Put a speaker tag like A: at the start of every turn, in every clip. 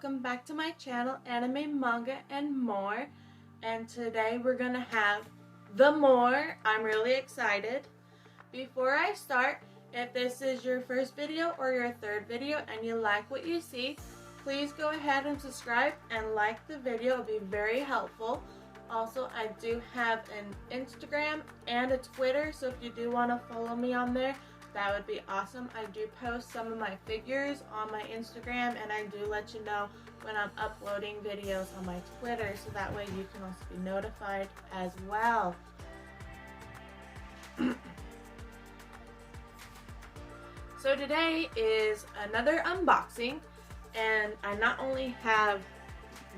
A: welcome back to my channel, Anime, Manga, and More. And today we're gonna have the more. I'm really excited. Before I start, if this is your first video or your third video and you like what you see, please go ahead and subscribe and like the video. It'll be very helpful. Also, I do have an Instagram and a Twitter, so if you do want to follow me on there, that would be awesome. I do post some of my figures on my Instagram, and I do let you know when I'm uploading videos on my Twitter, so that way you can also be notified as well. So today is another unboxing, and I not only have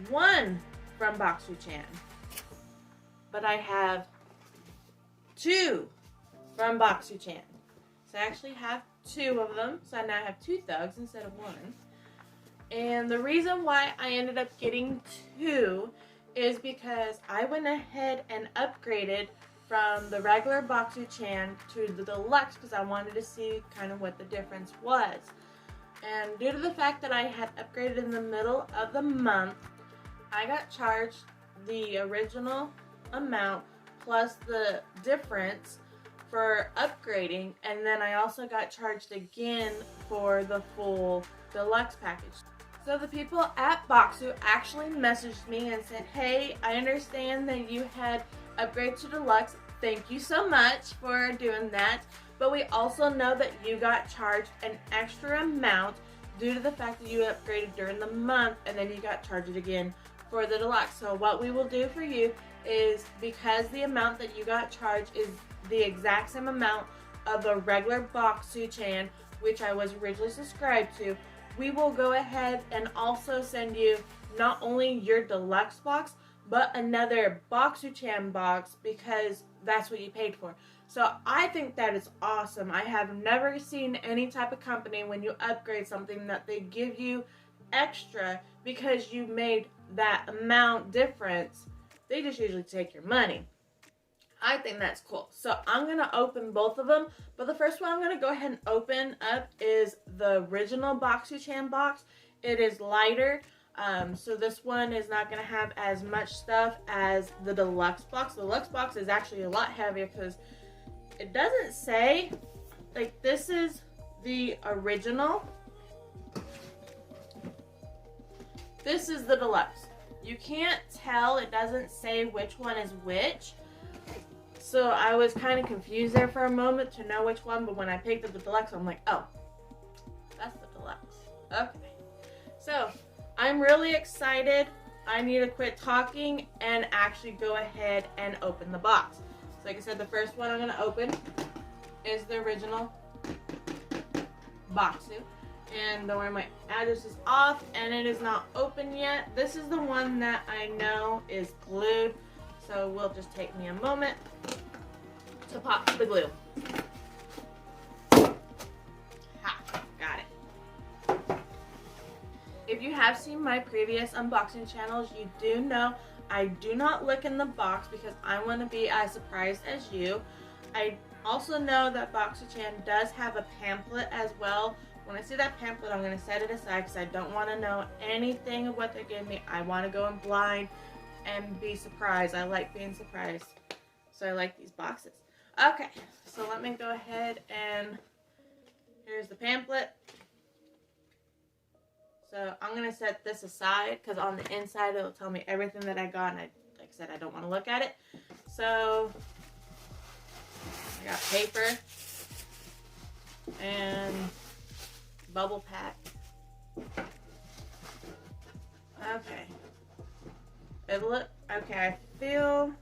A: one from Boxu-chan, but I have two from Boxu-chan. So I actually have two of them, so I now have two thugs instead of one. And the reason why I ended up getting two is because I went ahead and upgraded from the regular Boxu-chan to the Deluxe because I wanted to see kind of what the difference was. And due to the fact that I had upgraded in the middle of the month, I got charged the original amount plus the difference for upgrading, and then I also got charged again for the full Deluxe package. So the people at Boxu actually messaged me and said, hey, I understand that you had upgraded to Deluxe. Thank you so much for doing that, but we also know that you got charged an extra amount due to the fact that you upgraded during the month and then you got charged again for the Deluxe. So what we will do for you is, because the amount that you got charged is the exact same amount of the regular Boxu-chan, which I was originally subscribed to, we will go ahead and also send you not only your Deluxe box, but another Boxu-chan box, because that's what you paid for. So I think that is awesome. I have never seen any type of company, when you upgrade something, that they give you extra because you made that amount difference. They just usually take your money. I think that's cool. So I'm going to open both of them. But the first one I'm going to go ahead and open up is the original Boxu-chan box. It is lighter. So this one is not going to have as much stuff as the Deluxe box. The Deluxe box is actually a lot heavier because it doesn't say, like, this is the original. This is the Deluxe. You can't tell, it doesn't say which one is which. So I was kind of confused there for a moment to know which one, but when I picked up the Deluxe, I'm like, oh, that's the Deluxe. Okay. So I'm really excited. I need to quit talking and actually go ahead and open the box. So like I said, the first one I'm going to open is the original Boxu. And don't worry, my address is off and it is not open yet. This is the one that I know is glued, so it will just take me a moment to pop the glue. Ha, got it. If you have seen my previous unboxing channels, you do know I do not look in the box because I want to be as surprised as you. I also know that Boxu-chan does have a pamphlet as well. When I see that pamphlet, I'm going to set it aside because I don't want to know anything of what they're giving me. I want to go in blind and be surprised. I like being surprised. So I like these boxes. Okay, so let me go ahead and here's the pamphlet. So I'm going to set this aside because on the inside it will tell me everything that I got, and like I said, I don't want to look at it. So I got paper and bubble pack. Okay. Okay, I feel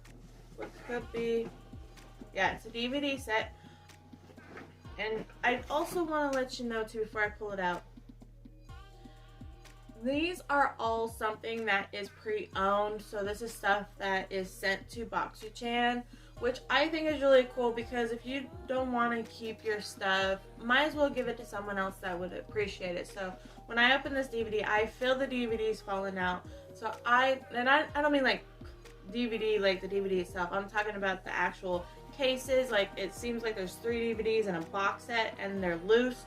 A: what could be, yeah, it's a DVD set. And I also want to let you know too, before I pull it out, these are all something that is pre-owned. So this is stuff that is sent to Boxu-chan, which I think is really cool, because if you don't want to keep your stuff, might as well give it to someone else that would appreciate it. So when I open this DVD, I feel the DVD's falling out. So I don't mean like DVD, like the DVD itself. I'm talking about the actual cases. Like, it seems like there's 3 DVDs in a box set and they're loose.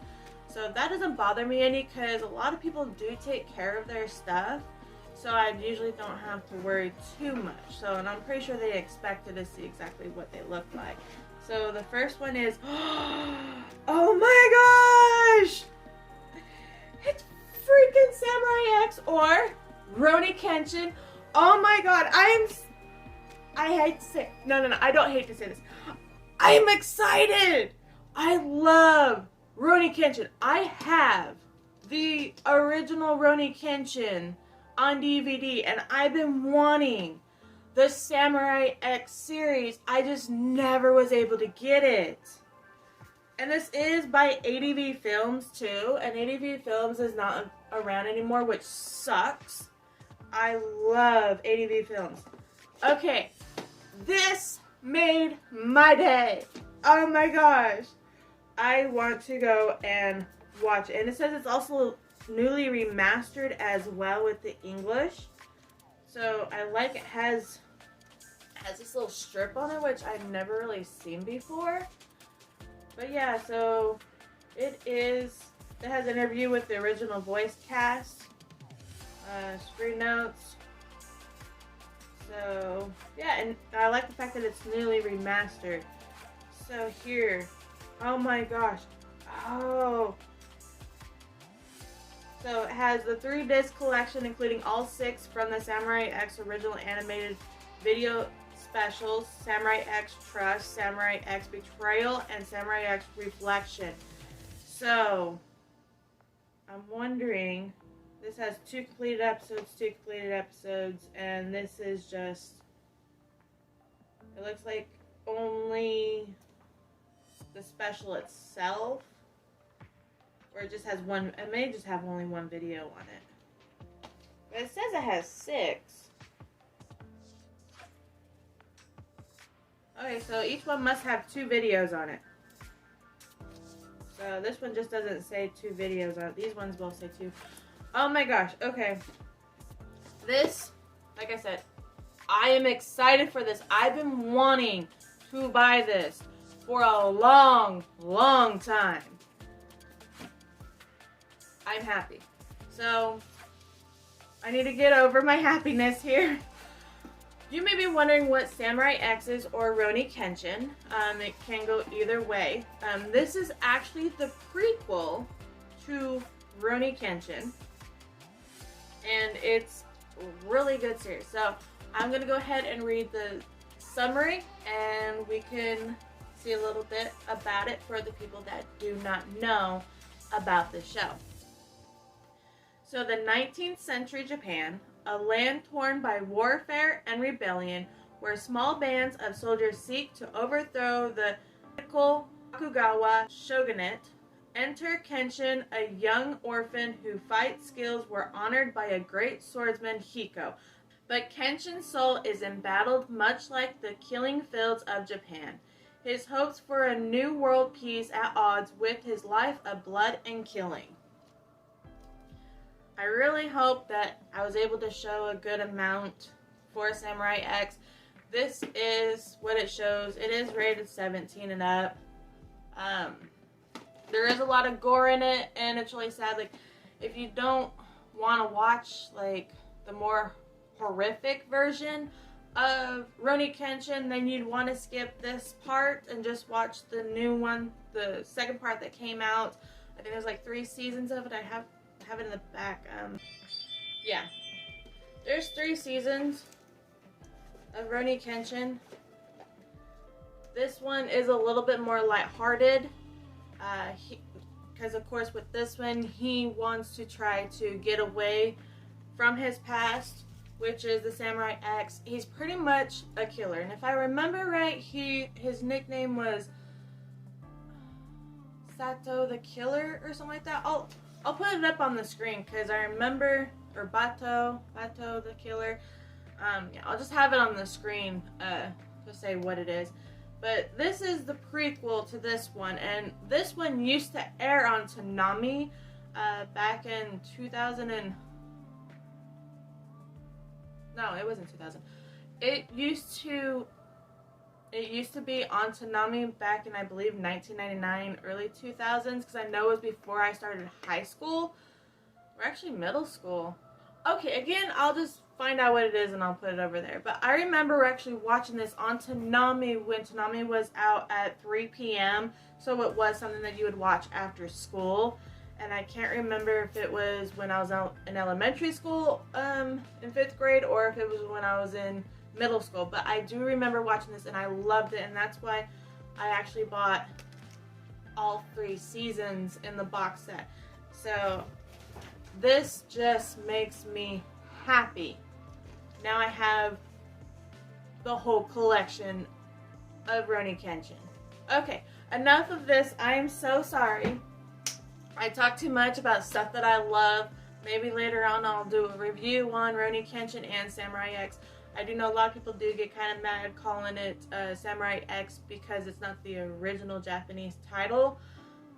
A: So that doesn't bother me any because a lot of people do take care of their stuff. So I usually don't have to worry too much. So, and I'm pretty sure they expected to see exactly what they look like. So the first one is, oh my gosh! It's freaking Samurai X or Rurouni Kenshin. Oh my god, I hate to say, no, I don't hate to say this. I am excited! I love Rurouni Kenshin. I have the original Rurouni Kenshin on DVD, and I've been wanting the Samurai X series. I just never was able to get it. And this is by ADV Films too, and ADV Films is not around anymore, which sucks. I love ADV Films. Okay, this made my day. Oh my gosh. I want to go and watch it. And it says it's also newly remastered as well with the English. So I like it has this little strip on it, which I've never really seen before. But yeah, so it has an interview with the original voice cast, screen notes. So yeah, and I like the fact that it's newly remastered. So here, oh my gosh, oh. So it has the 3-disc collection, including all 6 from the Samurai X original animated video specials, Samurai X Trust, Samurai X Betrayal, and Samurai X Reflection. So, I'm wondering, this has 2 completed episodes, and this is just, it looks like only the special itself. Or it just has one, it may just have only 1 video on it. But it says it has 6. Okay, so each one must have 2 videos on it. So this one just doesn't say 2 videos on it. These ones both say 2. Oh my gosh, okay. This, like I said, I am excited for this. I've been wanting to buy this for a long, long time. I'm happy. So, I need to get over my happiness here. You may be wondering what Samurai X is or Rurouni Kenshin. It can go either way. This is actually the prequel to Rurouni Kenshin. And it's a really good series. So, I'm going to go ahead and read the summary and we can see a little bit about it for the people that do not know about the show. So the 19th century Japan, a land torn by warfare and rebellion, where small bands of soldiers seek to overthrow the tyrannical Tokugawa shogunate, enter Kenshin, a young orphan whose fight skills were honored by a great swordsman, Hiko. But Kenshin's soul is embattled much like the killing fields of Japan. His hopes for a new world peace at odds with his life of blood and killing. I really hope that I was able to show a good amount for Samurai X. This is what it shows. It is rated 17 and up. There is a lot of gore in it, and it's really sad. Like, if you don't want to watch like the more horrific version of Rurouni Kenshin, then you'd want to skip this part and just watch the new one, the second part that came out. I think there's like 3 seasons of it. I have it in the back. Yeah, there's 3 seasons of Rurouni Kenshin. This one is a little bit more lighthearted, because of course with this one he wants to try to get away from his past, which is the Samurai X. He's pretty much a killer, and if I remember right, his nickname was Sato the Killer or something like that. I'll put it up on the screen because I remember, or Bato the Killer. Yeah, I'll just have it on the screen to say what it is. But this is the prequel to this one, and this one used to air on Toonami back in 2000 and... No, it wasn't 2000. It used to It used to be on Toonami back in, I believe, 1999, early 2000s, because I know it was before I started high school, or actually middle school. Okay, again, I'll just find out what it is and I'll put it over there. But I remember actually watching this on Toonami when Toonami was out at 3 p.m. So it was something that you would watch after school. And I can't remember if it was when I was in elementary school in 5th grade or if it was when I was in middle school. But I do remember watching this and I loved it. And that's why I actually bought all 3 seasons in the box set. So this just makes me happy. Now I have the whole collection of Rurouni Kenshin. Okay, enough of this. I am so sorry. I talk too much about stuff that I love. Maybe later on I'll do a review on Rurouni Kenshin and Samurai X. I do know a lot of people do get kind of mad calling it Samurai X because it's not the original Japanese title.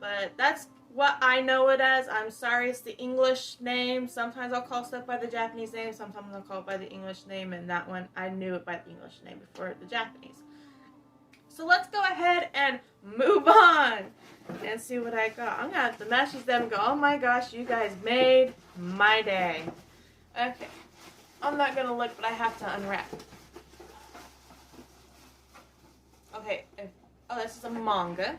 A: But that's what I know it as. I'm sorry, it's the English name. Sometimes I'll call stuff by the Japanese name. Sometimes I'll call it by the English name. And that one, I knew it by the English name before the Japanese. So let's go ahead and move on and see what I got. I'm going to have to message them and go, oh my gosh, you guys made my day. Okay. I'm not going to look, but I have to unwrap. Okay. Oh, this is a manga.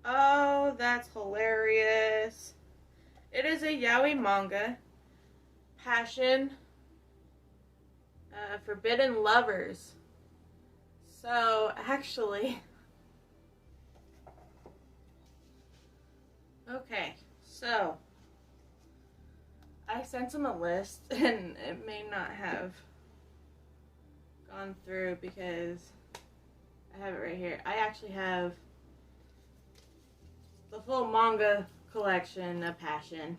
A: Oh, that's hilarious. It is a yaoi manga. Passion. Forbidden Lovers. So, actually... Okay, so... I sent him a list, and it may not have gone through because I have it right here. I actually have the full manga collection of Passion.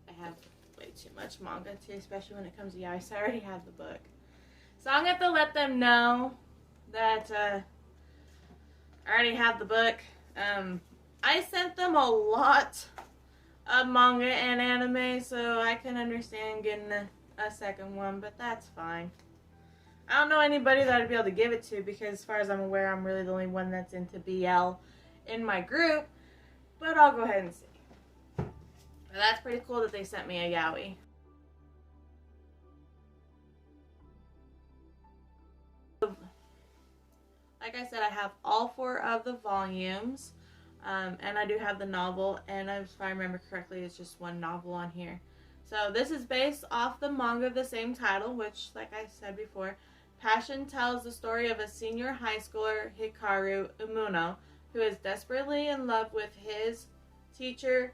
A: I have way too much manga too, especially when it comes to yaoi, so I already have the book. So I'm going to have to let them know that I already have the book. I sent them a lot of manga and anime, so I can understand getting a second one, but that's fine. I don't know anybody that I'd be able to give it to because as far as I'm aware, I'm really the only one that's into BL in my group, but I'll go ahead and see. But that's pretty cool that they sent me a yaoi. Like I said, I have all 4 of the volumes, and I do have the novel, and if I remember correctly, it's just one novel on here. So this is based off the manga of the same title, which, like I said before, Passion tells the story of a senior high schooler, Hikaru Umuno, who is desperately in love with his teacher,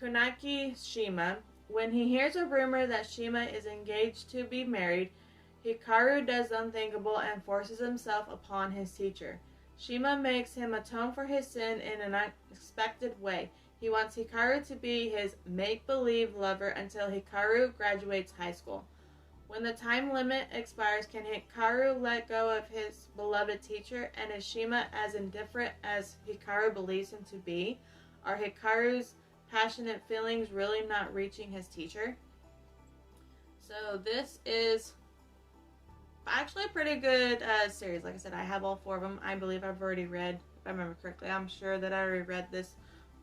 A: Kunaki Shima. When he hears a rumor that Shima is engaged to be married, Hikaru does the unthinkable and forces himself upon his teacher. Shima makes him atone for his sin in an unexpected way. He wants Hikaru to be his make-believe lover until Hikaru graduates high school. When the time limit expires, can Hikaru let go of his beloved teacher, and is Shima as indifferent as Hikaru believes him to be? Are Hikaru's passionate feelings really not reaching his teacher? So this is actually a pretty good series. Like I said, I have all 4 of them. I believe I've already read, if I remember correctly, I'm sure that I already read this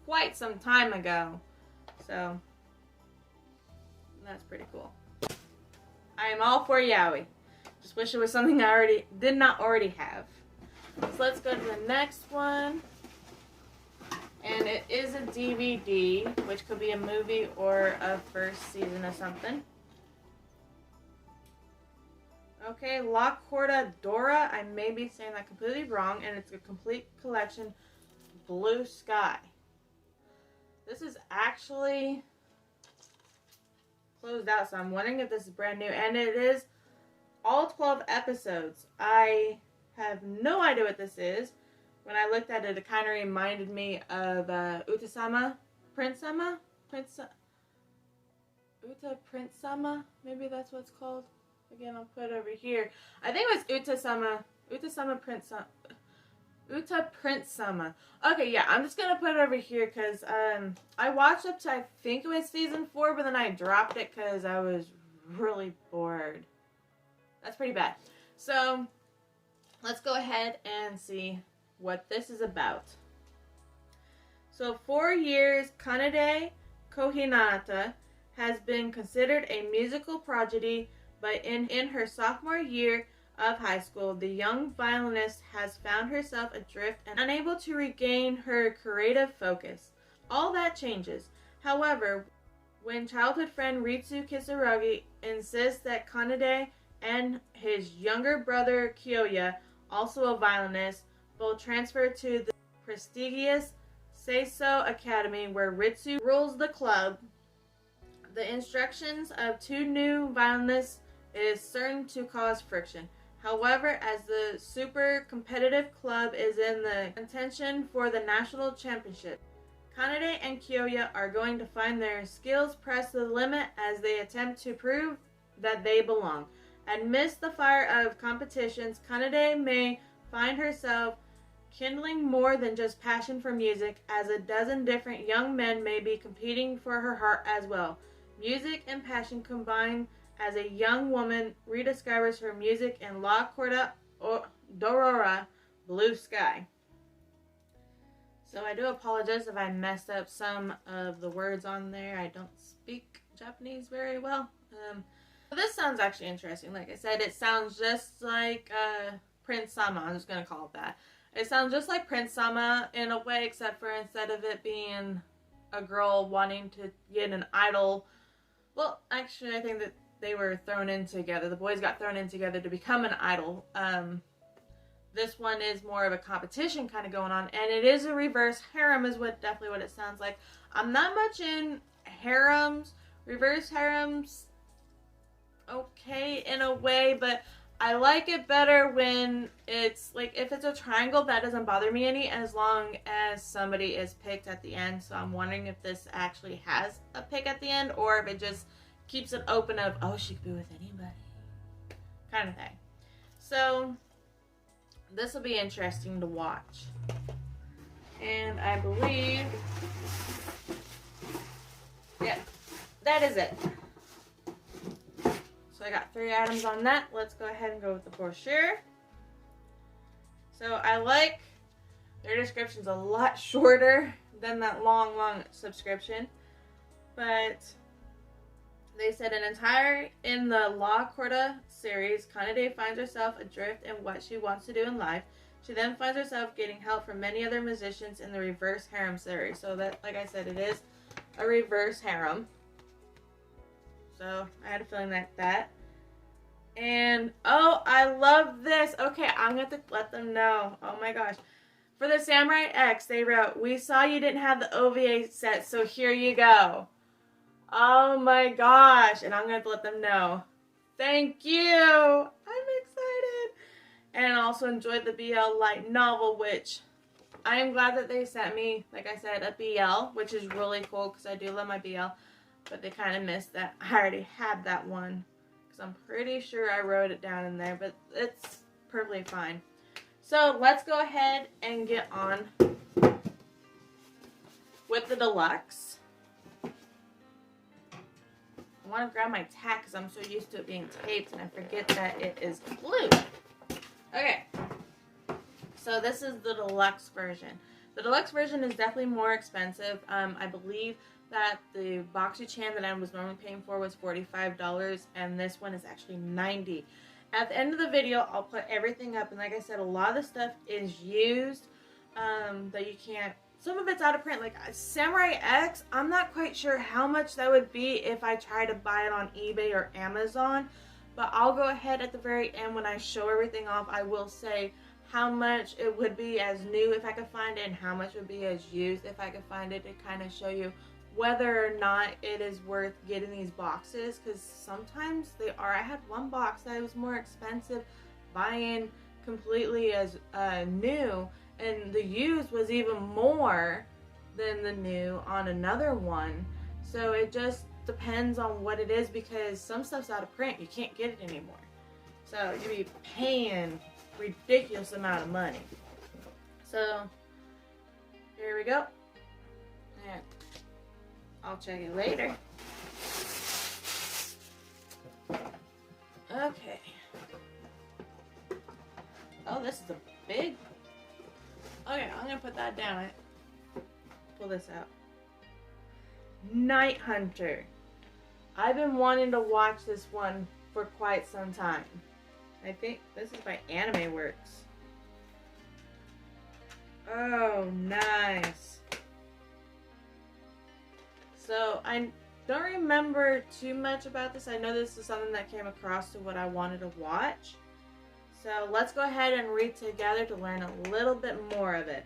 A: quite some time ago. So that's pretty cool. I am all for yaoi. Just wish it was something I did not already have. So let's go to the next one. And it is a DVD, which could be a movie or a first season of something. Okay, La Corda Dora. I may be saying that completely wrong, and it's a complete collection, Blue Sky. This is actually closed out, so I'm wondering if this is brand new, and it is all 12 episodes. I have no idea what this is. When I looked at it, it kind of reminded me of Uta-sama, Uta Prince-sama, maybe that's what it's called. Again, I'll put it over here. I think it was Uta Prince-sama. Okay, yeah, I'm just gonna put it over here because I watched up to, I think it was season 4, but then I dropped it because I was really bored. That's pretty bad. So let's go ahead and see what this is about. So 4 years, Kanade Kohinata has been considered a musical prodigy, but in her sophomore year of high school, the young violinist has found herself adrift and unable to regain her creative focus. All that changes, however, when childhood friend Ritsu Kisaragi insists that Kanade and his younger brother Kyoya, also a violinist, both transfer to the prestigious Seiso Academy where Ritsu rules the club. The instructions of 2 new violinists is certain to cause friction. However, as the super competitive club is in the contention for the national championship, Kanade and Kyoya are going to find their skills pressed to the limit as they attempt to prove that they belong. Amidst the fire of competitions, Kanade may find herself kindling more than just passion for music, as a dozen different young men may be competing for her heart as well. Music and passion combine as a young woman rediscovers her music in La Corda Dorora, Blue Sky. So I do apologize if I messed up some of the words on there. I don't speak Japanese very well. This sounds actually interesting. Like I said, it sounds just like Prince Sama. I'm just going to call it that. It sounds just like Prince Sama in a way, except for instead of it being a girl wanting to get an idol. Well, actually, I think that they were thrown in together. The boys got thrown in together to become an idol. This one is more of a competition kind of going on, and it is a reverse harem is definitely what it sounds like. I'm not much in harems. Reverse harems, okay in a way, but I like it better when it's like, if it's a triangle, that doesn't bother me any as long as somebody is picked at the end. So I'm wondering if this actually has a pick at the end, or if it just keeps it open of, oh, she could be with anybody kind of thing. So this will be interesting to watch. And I believe, yeah, that is it. So I got 3 items on that. Let's go ahead and go with the brochure. So I like their description's a lot shorter than that long subscription. But they said in the La Corda series, Kanade finds herself adrift in what she wants to do in life. She then finds herself getting help from many other musicians in the reverse harem series. So that, like I said, it is a reverse harem. So I had a feeling like that. And, oh, I love this. Okay, I'm going to let them know. Oh my gosh. For the Samurai X, they wrote, "We saw you didn't have the OVA set, so here you go." Oh my gosh. And I'm going to let them know. Thank you. I'm excited. And also enjoyed the BL light novel, which I am glad that they sent me, like I said, a BL, which is really cool because I do love my BL. But they kind of missed that. I already had that one because I'm pretty sure I wrote it down in there, but it's perfectly fine. So let's go ahead and get on with the deluxe. I want to grab my tack because I'm so used to it being taped and I forget that it is glued. Okay, so this is the deluxe version. The deluxe version is definitely more expensive. I believe that the Boxu-chan that I was normally paying for was $45, and this one is actually $90. At the end of the video, I'll put everything up, and like I said, a lot of the stuff is used that you can't. Some of it's out of print, like Samurai X. I'm not quite sure how much that would be if I try to buy it on eBay or Amazon, but I'll go ahead at the very end when I show everything off. I will say how much it would be as new if I could find it, and how much would be as used if I could find it, to kind of show you whether or not it is worth getting these boxes, because sometimes they are. I had one box that was more expensive buying completely as new, and the used was even more than the new on another one. So it just depends on what it is, because some stuff's out of print. You can't get it anymore. So you'd be paying ridiculous amount of money. So here we go. And I'll check it later. Okay. Oh, this is a big... Okay, I'm gonna put that down. Pull this out. Night Hunter. I've been wanting to watch this one for quite some time. I think this is by Anime Works. Oh, nice. So, I don't remember too much about this. I know this is something that came across to what I wanted to watch. So, let's go ahead and read together to learn a little bit more of it.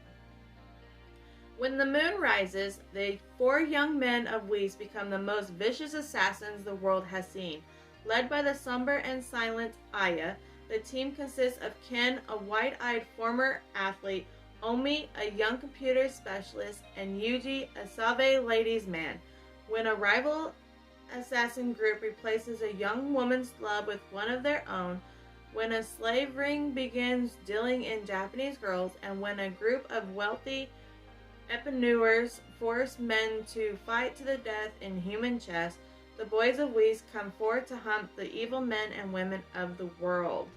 A: When the moon rises, the 4 young men of Whis become the most vicious assassins the world has seen. Led by the somber and silent Aya, the team consists of Ken, a wide-eyed former athlete, Omi, a young computer specialist, and Yuji, a Save ladies' man. When a rival assassin group replaces a young woman's love with one of their own, when a slave ring begins dealing in Japanese girls, and when a group of wealthy entrepreneurs force men to fight to the death in human chess, the boys of Whis come forward to hunt the evil men and women of the world.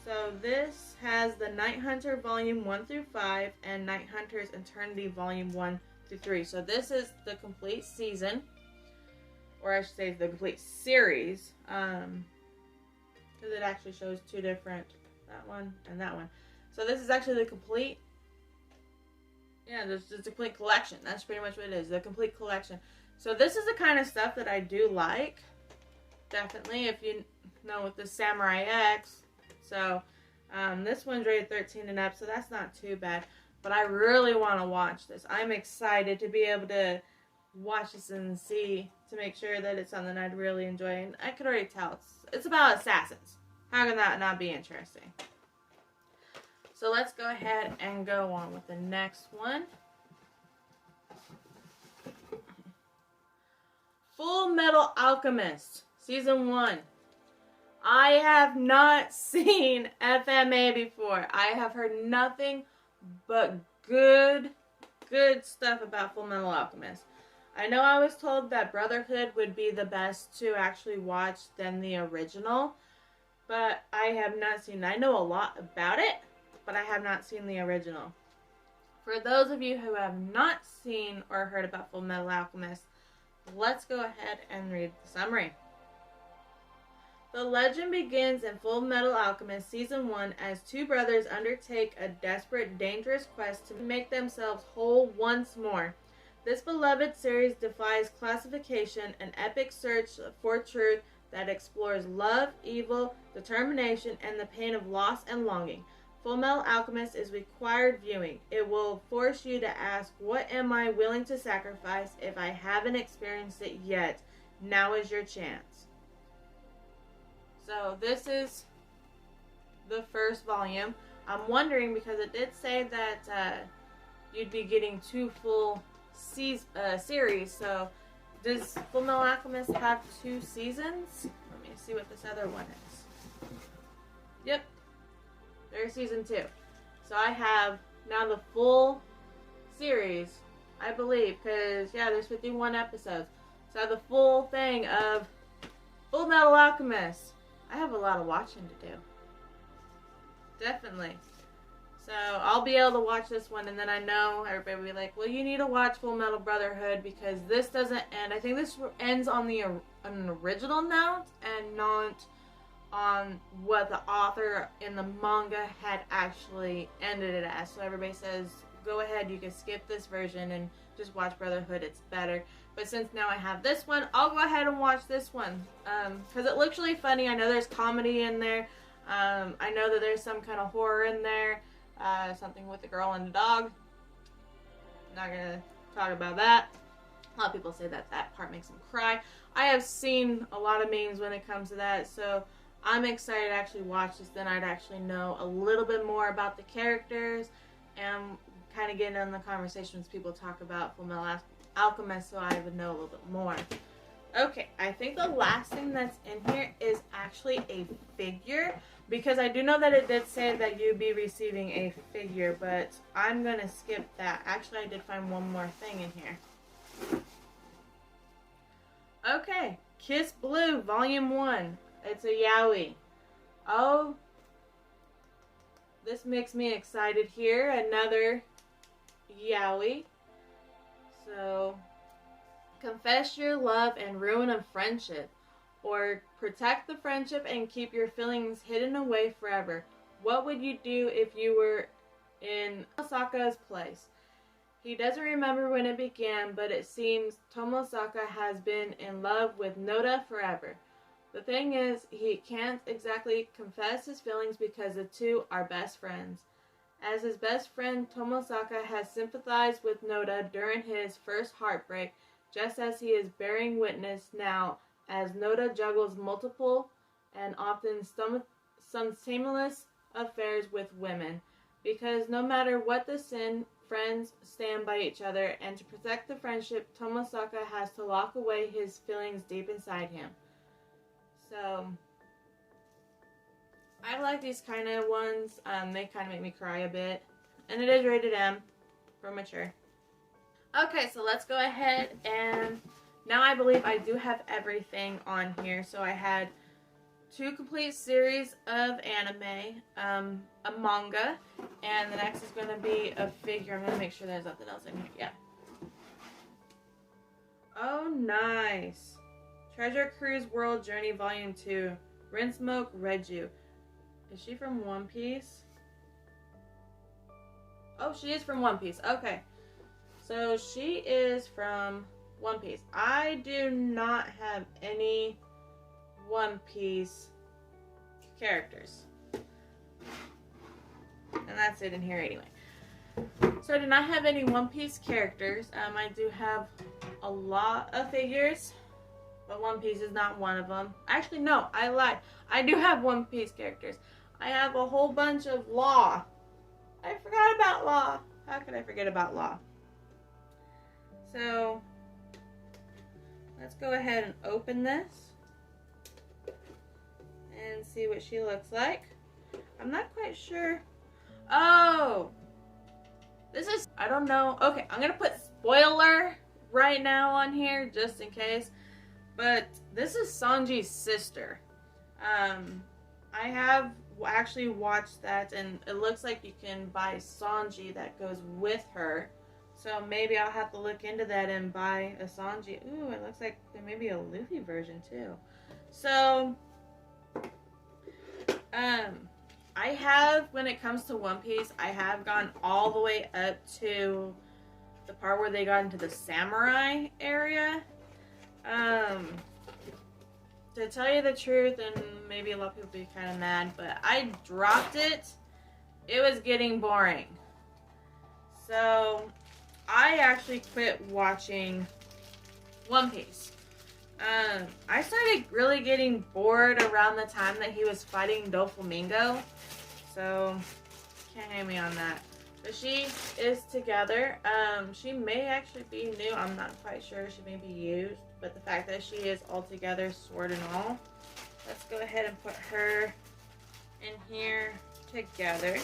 A: So this has the Night Hunter Volume 1 through 5 and Night Hunter's Eternity Volume 1 through 3. So this is the complete season, or I should say the complete series, because it actually shows 2 different, that one and that one. So this is actually the complete, it's a complete collection. That's pretty much what it is, the complete collection. So this is the kind of stuff that I do like, definitely, if you know, with the Samurai X. So this one's rated 13 and up, so that's not too bad. But I really want to watch this. I'm excited to be able to watch this and see, to make sure that it's something I'd really enjoy. And I could already tell it's about assassins. How can that not be interesting? So let's go ahead and go on with the next one. Full Metal Alchemist, Season 1. I have not seen FMA before. I have heard nothing but good stuff about Full Metal Alchemist. I know I was told that Brotherhood would be the best to actually watch than the original, but I have not seen it. I know a lot about it, but I have not seen the original. For those of you who have not seen or heard about Full Metal Alchemist, let's go ahead and read the summary. The legend begins in Full Metal Alchemist Season 1 as 2 brothers undertake a desperate, dangerous quest to make themselves whole once more. This beloved series defies classification, an epic search for truth that explores love, evil, determination, and the pain of loss and longing. Full Metal Alchemist is required viewing. It will force you to ask, what am I willing to sacrifice if I haven't experienced it yet? Now is your chance. So this is the first volume. I'm wondering, because it did say that you'd be getting 2 full series. So does Full Metal Alchemist have 2 seasons? Let me see what this other one is. Yep, there's Season 2. So I have now the full series, I believe, because there's 51 episodes. So I have the full thing of Full Metal Alchemist. I have a lot of watching to do. Definitely. So I'll be able to watch this one, and then I know everybody will be like, well, you need to watch Full Metal Brotherhood because this doesn't end. I think this ends on an original note and not on what the author in the manga had actually ended it as. So everybody says, go ahead, you can skip this version and just watch Brotherhood, it's better. But since now I have this one, I'll go ahead and watch this one. Because it looks really funny. I know there's comedy in there. I know that there's some kind of horror in there. Something with the girl and the dog. Not going to talk about that. A lot of people say that that part makes them cry. I have seen a lot of memes when it comes to that. So I'm excited to actually watch this. Then I'd actually know a little bit more about the characters. And kind of get in the conversations people talk about Full Metal Alchemist, so I would know a little bit more. Okay, I think the last thing that's in here is actually a figure, because I do know that it did say that you'd be receiving a figure, but I'm gonna skip that. Actually, I did find one more thing in here. Okay, Kiss Blue Volume 1. It's a yaoi. Oh, this makes me excited here. Another yaoi. So, confess your love and ruin a friendship. Or protect the friendship and keep your feelings hidden away forever. What would you do if you were in Tomosaka's place? He doesn't remember when it began, but it seems Tomosaka has been in love with Noda forever. The thing is, he can't exactly confess his feelings because the two are best friends. As his best friend, Tomosaka has sympathized with Noda during his first heartbreak, just as he is bearing witness now as Noda juggles multiple and often some shameless affairs with women. Because no matter what the sin, friends stand by each other, and to protect the friendship, Tomosaka has to lock away his feelings deep inside him. So, I like these kind of ones. They kind of make me cry a bit. And it is rated M for mature. Okay, so let's go ahead and now I believe I do have everything on here. So I had 2 complete series of anime, a manga, and the next is going to be a figure. I'm going to make sure there's nothing else in here. Yeah. Oh, nice. Treasure Cruise World Journey Volume 2. Rinsmoke Reju. Is she from One Piece? Oh, she is from One Piece. Okay. So she is from One Piece. I do not have any One Piece characters. And that's it in here anyway. So I do not have any One Piece characters. I do have a lot of figures, but One Piece is not one of them. Actually, no, I lied. I do have One Piece characters. I have a whole bunch of Law. I forgot about Law. How could I forget about Law? So, let's go ahead and open this and see what she looks like. I'm not quite sure. Oh! This is, I don't know. Okay, I'm going to put spoiler right now on here just in case. But this is Sanji's sister. I have actually watched that, and it looks like you can buy Sanji that goes with her. So maybe I'll have to look into that and buy a Sanji. Ooh, it looks like there may be a Luffy version too. So, I have, when it comes to One Piece, I have gone all the way up to the part where they got into the samurai area. To tell you the truth, and maybe a lot of people will be kind of mad, but I dropped it. It was getting boring. So, I actually quit watching One Piece. I started really getting bored around the time that he was fighting Doflamingo. So, can't hate me on that. But she is together. She may actually be new. I'm not quite sure. She may be used. But the fact that she is all together, sword and all. Let's go ahead and put her in here together.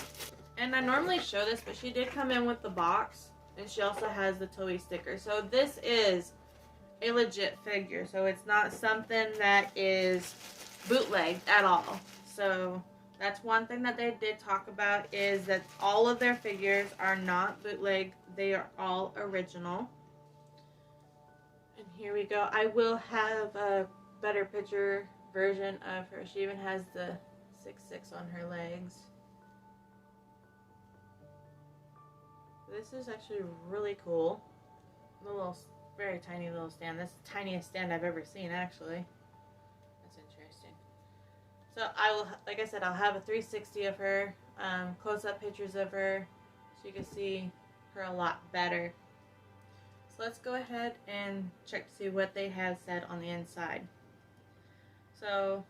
A: And I normally show this, but she did come in with the box. And she also has the Toei sticker. So this is a legit figure. So it's not something that is bootlegged at all. So that's one thing that they did talk about, is that all of their figures are not bootleg. They are all original. And here we go. I will have a better picture version of her. She even has the 6'6" on her legs. This is actually really cool. The little, very tiny little stand. That's the tiniest stand I've ever seen, actually. That's interesting. So I will, like I said, I'll have a 360 of her, close-up pictures of her, so you can see her a lot better. So let's go ahead and check to see what they have said on the inside. So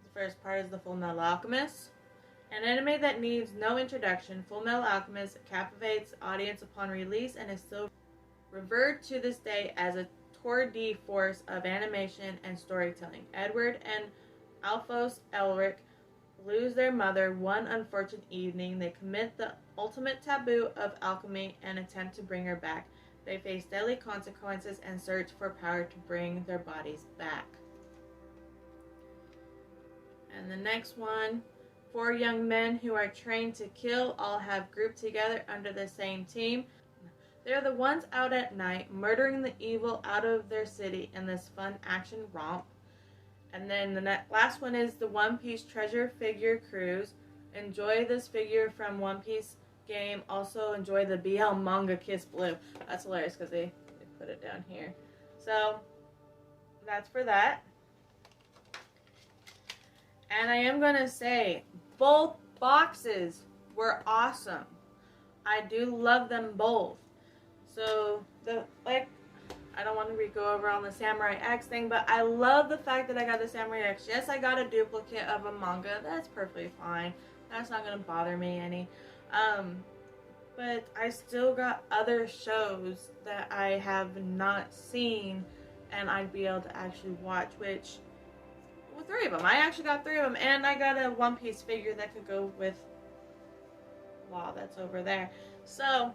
A: the first part is the Full Metal Alchemist. An anime that needs no introduction, Full Metal Alchemist captivates audience upon release and is still revered to this day as a tour de force of animation and storytelling. Edward and Alphonse Elric lose their mother one unfortunate evening. They commit the ultimate taboo of alchemy and attempt to bring her back. They face deadly consequences and search for power to bring their bodies back. And the next one, 4 young men who are trained to kill all have grouped together under the same team. They're the ones out at night, murdering the evil out of their city in this fun action romp. And then the last one is the One Piece Treasure Figure Cruise. Enjoy this figure from One Piece game. Also enjoy the BL Manga Kiss Blue. That's hilarious because they put it down here. So that's for that. And I am going to say both boxes were awesome. I do love them both. So I don't want to go over on the Samurai X thing, but I love the fact that I got the Samurai X. Yes, I got a duplicate of a manga. That's perfectly fine. That's not going to bother me any. But I still got other shows that I have not seen and I'd be able to actually watch, which, well, 3 of them. I actually got 3 of them, and I got a One Piece figure that could go with Law that's over there. So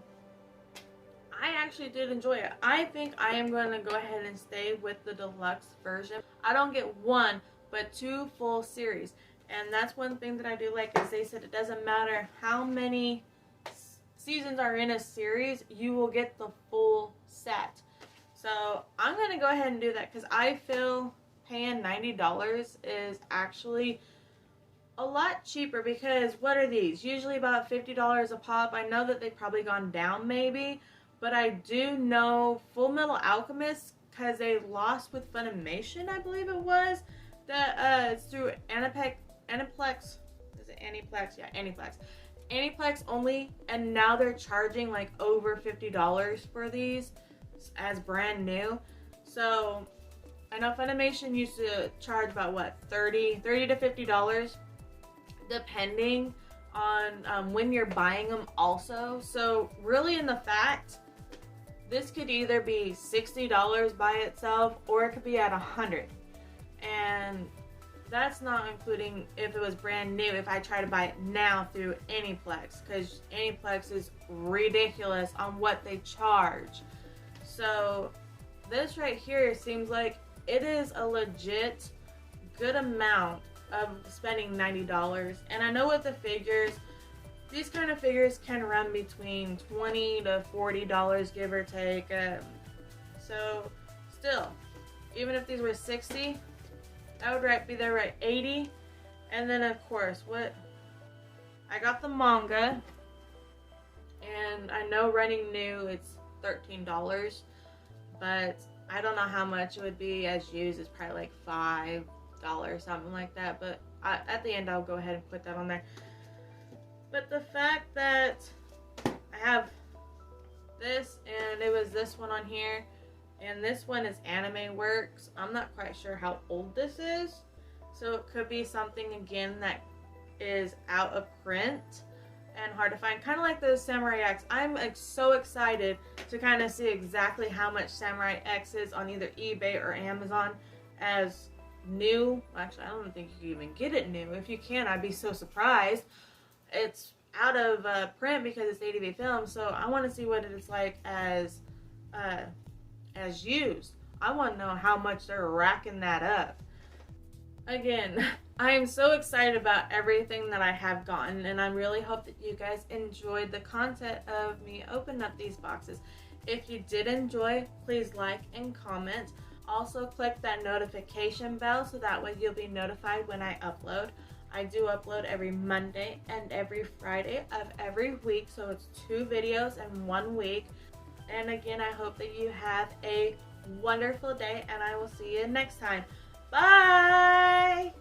A: I actually did enjoy it. I think I am going to go ahead and stay with the deluxe version. I don't get 1, but 2 full series. And that's one thing that I do like, is they said it doesn't matter how many seasons are in a series, you will get the full set. So I'm going to go ahead and do that because I feel paying $90 is actually a lot cheaper, because what are these? Usually about $50 a pop. I know that they've probably gone down maybe, but I do know Full Metal Alchemist, because they lost with Funimation, I believe it was, that it's through Aniplex. Is it Aniplex? Yeah, Aniplex. Aniplex only, and now they're charging like over $50 for these as brand new. So I know Funimation used to charge about what, $30 to $50 depending on when you're buying them also. So really, in the fact, this could either be $60 by itself or it could be at $100, and that's not including if it was brand new, if I try to buy it now through Aniplex, because Aniplex is ridiculous on what they charge. So this right here seems like it is a legit good amount of spending $90. And I know with the figures, these kind of figures can run between $20 to $40, give or take. So still, even if these were $60, that would be there right 80. And then of course, what I got the manga, and I know running new it's $13, but I don't know how much it would be as used. It's probably like $5, something like that, but at the end I'll go ahead and put that on there. But the fact that I have this, and it was this one on here, and this one is Anime Works. I'm not quite sure how old this is, so it could be something again that is out of print and hard to find, kind of like those Samurai X. I'm like so excited to kind of see exactly how much Samurai X is on either eBay or Amazon as new. Actually, I don't think you can even get it new. If you can, I'd be so surprised. It's out of print because it's 80V film, so I want to see what it is like as used. I want to know how much they're racking that up. Again, I am so excited about everything that I have gotten, and I really hope that you guys enjoyed the content of me opening up these boxes. If you did enjoy, please like and comment. Also, click that notification bell so that way you'll be notified when I upload. I do upload every Monday and every Friday of every week, so it's 2 videos in 1 week. And again, I hope that you have a wonderful day, and I will see you next time. Bye!